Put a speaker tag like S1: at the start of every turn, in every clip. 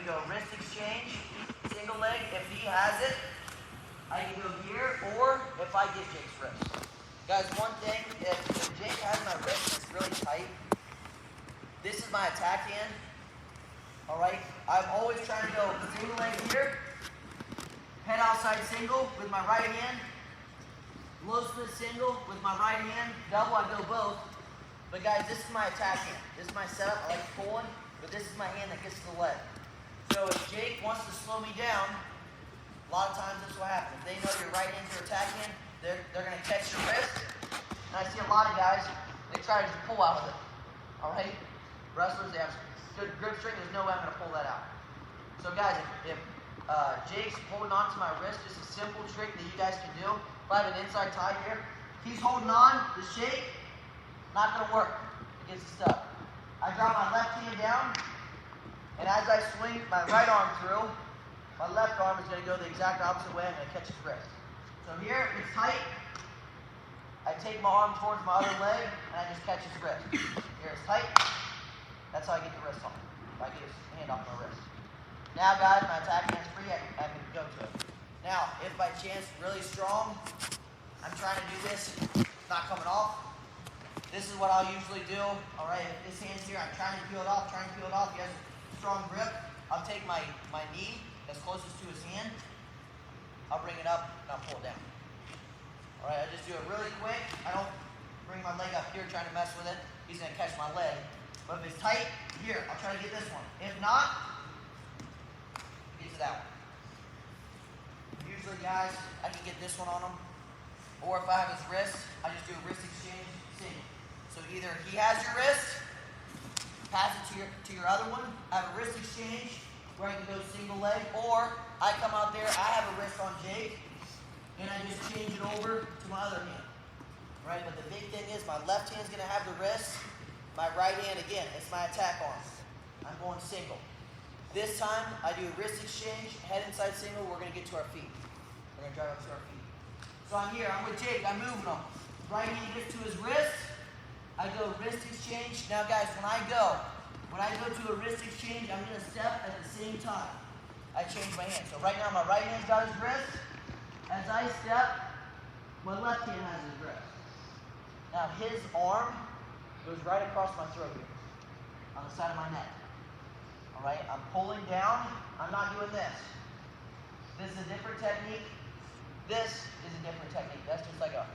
S1: go wrist exchange, single leg. If he has it, I can go here, or if I get Jake's wrist. Guys, one thing, if Jake has my wrist, it's really tight. This is my attack hand. All right, I'm always trying to go single leg here, head outside single with my right hand, low split single with my right hand, double, I go both. But guys, this is my attack hand. This is my setup. I like pulling, but this is my hand that gets to the leg. So if Jake wants to slow me down, a lot of times this will happen. If they know your right hand's your attack hand, they're going to catch your wrist. And I see a lot of guys, they try to just pull out of it. All right? Wrestlers, they have good grip strength. There's no way I'm going to pull that out. So guys, if Jake's holding on to my wrist, just a simple trick that you guys can do. If I have an inside tie here, he's holding on to shake. Not going to work. It gets stuck. I drop my left hand down, and as I swing my right arm through, my left arm is going to go the exact opposite way. I'm going to catch his wrist. So here, it's tight. I take my arm towards my other leg, and I just catch his wrist. Here, it's tight. That's how I get the wrist on. If I get his hand off my wrist. Now, guys, my attack hand's free. I can go to it. Now, if by chance really strong, I'm trying to do this, not coming off. This is what I'll usually do. All right, if this hand's here, I'm trying to peel it off, He has a strong grip. I'll take my knee that's closest to his hand. I'll bring it up and I'll pull it down. All right, I just do it really quick. I don't bring my leg up here trying to mess with it. He's going to catch my leg. But if it's tight, here, I'll try to get this one. If not, get to that one. Usually, guys, I can get this one on him. Or if I have his wrist, I just do a wrist exchange, single. So either he has your wrist, pass it to your other one, I have a wrist exchange where I can go single leg, or I come out there, I have a wrist on Jake, and I just change it over to my other hand. Right? But the big thing is my left hand's going to have the wrist, my right hand, again, it's my attack arm. I'm going single. This time, I do a wrist exchange, head inside single, we're going to get to our feet. We're going to drive up to our feet. So I'm here, I'm with Jake, I'm moving him. Right hand gets to his wrist, I go wrist exchange. Now guys, when I go to a wrist exchange, I'm going to step at the same time. I change my hand. So right now my right hand's got his wrist. As I step, my left hand has his wrist. Now his arm goes right across my throat here, on the side of my neck. All right, I'm pulling down. I'm not doing this. This is a different technique. This is a different technique. That's just like I'm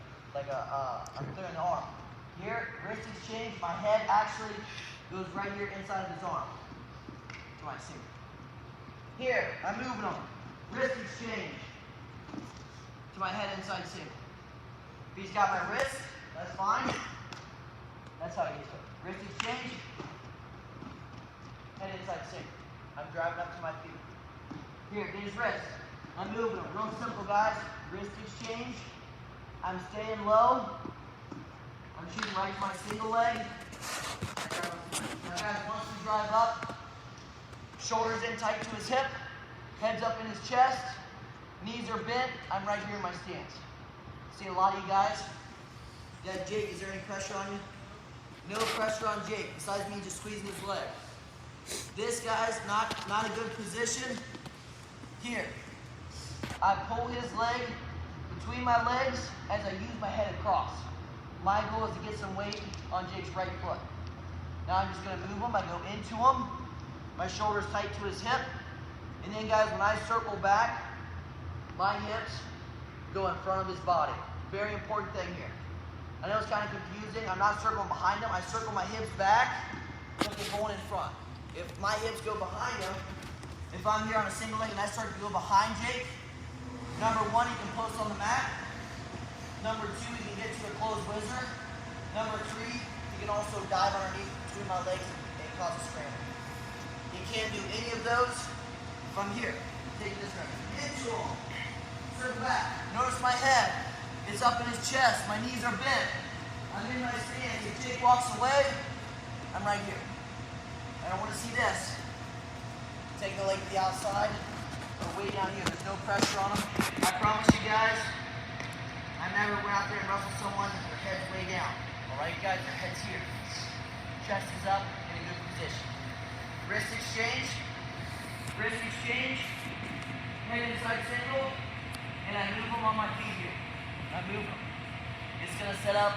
S1: clearing the arm. Here, wrist exchange, my head actually goes right here inside of his arm. To my single. Here, I'm moving him. Wrist exchange. To my head inside single. If he's got my wrist, that's fine. That's how he gets it. Wrist exchange. Head inside single. I'm driving up to my feet. Here, get his wrist. I'm moving him. Real simple, guys. Wrist exchange. I'm staying low. I'm shooting right to my single leg. Now guys, once we drive up, shoulders in tight to his hip, head's up in his chest, knees are bent, I'm right here in my stance. See a lot of you guys? Yeah, Jake, is there any pressure on you? No pressure on Jake, besides me just squeezing his leg. This, guys, not a good position. Here, I pull his leg between my legs as I use my head across. My goal is to get some weight on Jake's right foot. Now I'm just going to move him. I go into him. My shoulder's tight to his hip. And then, guys, when I circle back, my hips go in front of his body. Very important thing here. I know it's kind of confusing. I'm not circling behind him. I circle my hips back, so they're going in front. If my hips go behind him, if I'm here on a single leg and I start to go behind Jake, number one, he can post on the mat. Number two, he can get to a closed whizzer. Number three, he can also dive underneath between my legs and cause a scramble. He can't do any of those from here. Take this right. Into him. Circle back. Notice my head. It's up in his chest. My knees are bent. I'm in my stance. If Jake walks away, I'm right here. I don't want to see this. Take the leg to the outside. Go way down here. There's no pressure on him. I promise you guys, I never went out there and wrestled someone with their head's way down. Alright guys, your head's here. Chest is up in a good position. Wrist exchange. wrist exchange, head inside single, and I move them on my feet here. I move them. It's going to set up